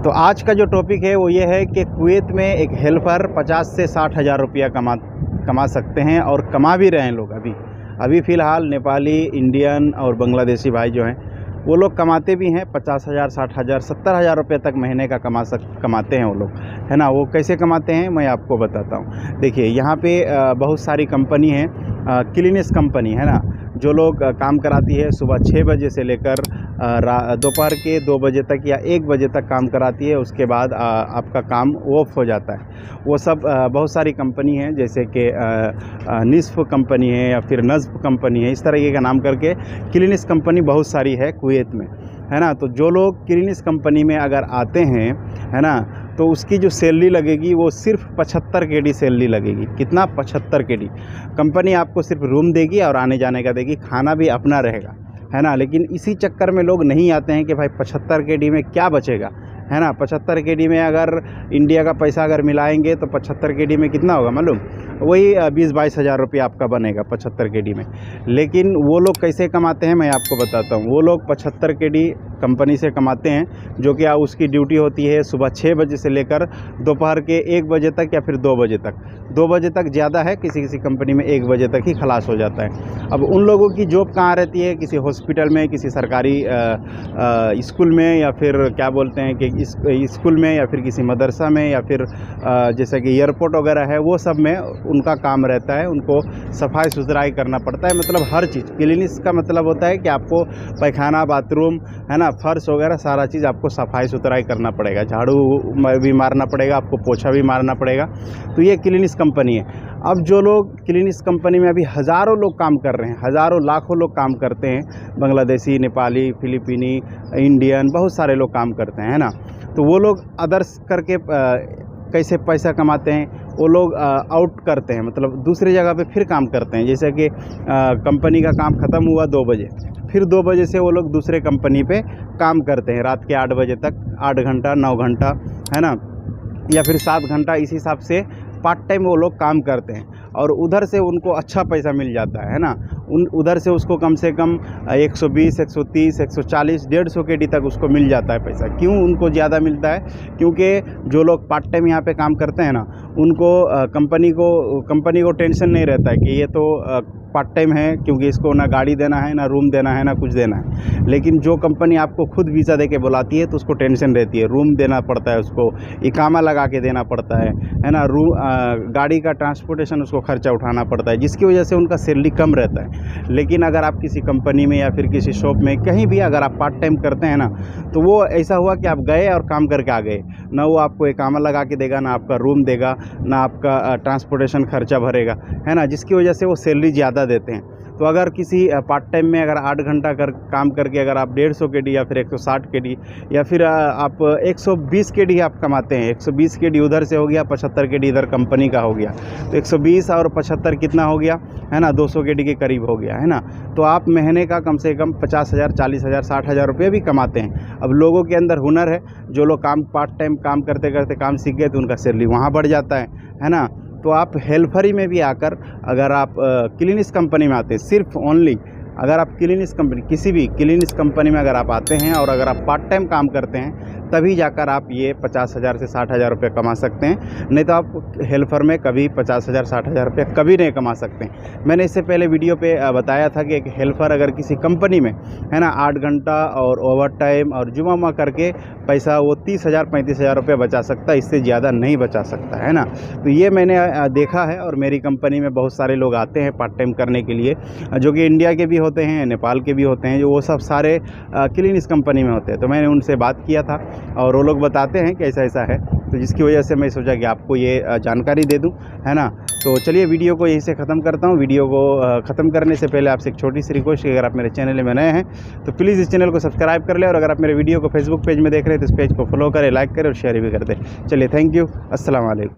तो आज का जो टॉपिक है वो ये है कि कुवैत में एक हेल्पर 50 से 60 हज़ार रुपया कमा सकते हैं और कमा भी रहे हैं लोग। अभी फ़िलहाल नेपाली, इंडियन और बांग्लादेशी भाई जो हैं वो लोग कमाते भी हैं 50 हज़ार, 60 हज़ार, 70 हज़ार रुपये तक महीने का कमाते हैं वो लोग, है ना। वो कैसे कमाते हैं मैं आपको बताता हूँ। देखिए यहाँ पे बहुत सारी कंपनी हैं, क्लीनिस कंपनी है ना, जो लोग काम कराती है सुबह 6 बजे से लेकर दोपहर के 2 बजे तक या 1 बजे तक काम कराती है। उसके बाद आपका काम ऑफ हो जाता है। वो सब बहुत सारी कंपनी हैं, जैसे कि निस्फ कंपनी है या फिर नज़्फ कंपनी है, इस तरीके का नाम करके क्लीनिस कंपनी बहुत सारी है कुवैत में, है ना। तो जो लोग क्लीनिस कंपनी में अगर आते हैं, है ना, तो उसकी जो सैलरी लगेगी वो सिर्फ 75 KD सैलरी लगेगी। कितना? 75 KD। कंपनी आपको सिर्फ रूम देगी और आने जाने का देगी, खाना भी अपना रहेगा, है ना। लेकिन इसी चक्कर में लोग नहीं आते हैं कि भाई 75 KD में क्या बचेगा, है ना। 75 KD में अगर इंडिया का पैसा अगर मिलाएंगे तो 75 KD में कितना होगा मालूम? वही 20-22 हज़ार रुपये आपका बनेगा 75 KD में। लेकिन वो लोग कैसे कमाते हैं मैं आपको बताता हूँ। वो लोग 75 KD कंपनी से कमाते हैं, जो कि उसकी ड्यूटी होती है सुबह 6 बजे से लेकर दोपहर के 1 बजे तक या फिर 2 बजे तक। 2 बजे तक ज़्यादा है, किसी कंपनी में 1 बजे तक ही खलास हो जाता है। अब उन लोगों की जॉब कहाँ रहती है? किसी हॉस्पिटल में, किसी सरकारी स्कूल में, या फिर क्या बोलते हैं कि स्कूल में, या फिर किसी मदरसा में, या फिर जैसे कि एयरपोर्ट वगैरह है, वो सब में उनका काम रहता है। उनको सफाई सुथराई करना पड़ता है, मतलब हर चीज़। क्लीनिस का मतलब होता है कि आपको पैखाना, बाथरूम, है ना, फर्श वगैरह सारा चीज़ आपको सफाई सुथराई करना पड़ेगा। झाड़ू भी मारना पड़ेगा, आपको पोछा भी मारना पड़ेगा। तो ये क्लीनिस कंपनी है। अब जो लोग क्लीनिस कंपनी में अभी हज़ारों लोग काम कर रहे हैं, हज़ारों लाखों लोग काम करते हैं, बांग्लादेशी, नेपाली, फिलिपीनी, इंडियन, बहुत सारे लोग काम करते हैं, है ना। तो वो लोग अदर्स करके कैसे पैसा कमाते हैं? वो लोग आउट करते हैं, मतलब दूसरी जगह पे फिर काम करते हैं। जैसे कि कंपनी का काम ख़त्म हुआ 2 बजे, फिर 2 बजे से वो लोग दूसरे कंपनी पे काम करते हैं रात के 8 बजे तक, 8 घंटा, 9 घंटा, है ना, या फिर 7 घंटा। इस हिसाब से पार्ट टाइम वो लोग काम करते हैं और उधर से उनको अच्छा पैसा मिल जाता है ना। उधर से उसको कम से कम 120, 130, 140, 150 KD तक उसको मिल जाता है पैसा। क्यों उनको ज़्यादा मिलता है? क्योंकि जो लोग पार्ट टाइम यहाँ पे काम करते हैं ना, उनको कंपनी को टेंशन नहीं रहता है कि ये तो पार्ट टाइम है, क्योंकि इसको ना गाड़ी देना है, ना रूम देना है, ना कुछ देना है। लेकिन जो कंपनी आपको खुद वीज़ा दे के बुलाती है तो उसको टेंशन रहती है, रूम देना पड़ता है, उसको इकामा लगा के देना पड़ता है ना, गाड़ी का ट्रांसपोर्टेशन उसको खर्चा उठाना पड़ता है, जिसकी वजह से उनका सैलरी कम रहता है। लेकिन अगर आप किसी कंपनी में या फिर किसी शॉप में कहीं भी अगर आप पार्ट टाइम करते हैं ना, तो वो ऐसा हुआ कि आप गए और काम करके आ गए, ना वो आपको इकामा लगा के देगा, ना आपका रूम देगा, ना आपका ट्रांसपोर्टेशन खर्चा भरेगा, है ना, जिसकी वजह से वो सैलरी ज़्यादा देते हैं। तो अगर किसी पार्ट टाइम में अगर 8 घंटा काम करके अगर आप 150 KD या फिर 160 KD या फिर आप 120 KD आप कमाते हैं, 120 KD उधर से हो गया, 75 KD इधर कंपनी का हो गया, तो 120 और 75 कितना हो गया, है ना, 200 KD के करीब हो गया, है ना। तो आप महीने का कम से कम 50 हज़ार, 40 हज़ार, 60 हज़ार रुपये भी कमाते हैं। अब लोगों के अंदर हुनर है, जो लोग पार्ट टाइम काम करते करते काम सीख गए तो उनका सैलरी वहाँ बढ़ जाता है ना। तो आप हेल्परी में भी आकर अगर आप क्लीनिस कंपनी में आते हैं, सिर्फ ओनली अगर आप क्लीनिस कंपनी, किसी भी क्लीनिस कंपनी में अगर आप आते हैं और अगर आप पार्ट टाइम काम करते हैं, तभी जाकर आप ये 50 हज़ार से 60 हज़ार रुपये कमा सकते हैं। नहीं तो आप हेल्पर में कभी 50 हज़ार, 60 हज़ार रुपये कभी नहीं कमा सकते हैं। मैंने इससे पहले वीडियो पे बताया था कि एक हेल्पर अगर किसी कंपनी में, है ना, 8 घंटा और ओवर टाइम और जुमा करके पैसा वो 30 हज़ार, 35 हज़ार रुपये बचा सकता है, इससे ज़्यादा नहीं बचा सकता, है ना। तो ये मैंने देखा है और मेरी कंपनी में बहुत सारे लोग आते हैं पार्ट टाइम करने के लिए, जो कि इंडिया के भी होते हैं, नेपाल के भी होते हैं, जो वो सब सारे क्लीनिस कंपनी में होते हैं। तो मैंने उनसे बात किया था और वो लोग बताते हैं कि ऐसा है, तो जिसकी वजह से मैं सोचा कि आपको ये जानकारी दे दूं, है ना। तो चलिए वीडियो को यहीं से ख़त्म करता हूं। वीडियो को ख़त्म करने से पहले आपसे एक छोटी सी रिक्वेस्ट है, अगर आप मेरे चैनल में नए हैं तो प्लीज़ इस चैनल को सब्सक्राइब कर लें, और अगर आप मेरे वीडियो को फेसबुक पेज में देख रहे हैं तो इस पेज को फॉलो करें, लाइक करें और शेयर भी कर दें। चलिए, थैंक यू, अस्सलाम वालेकुम।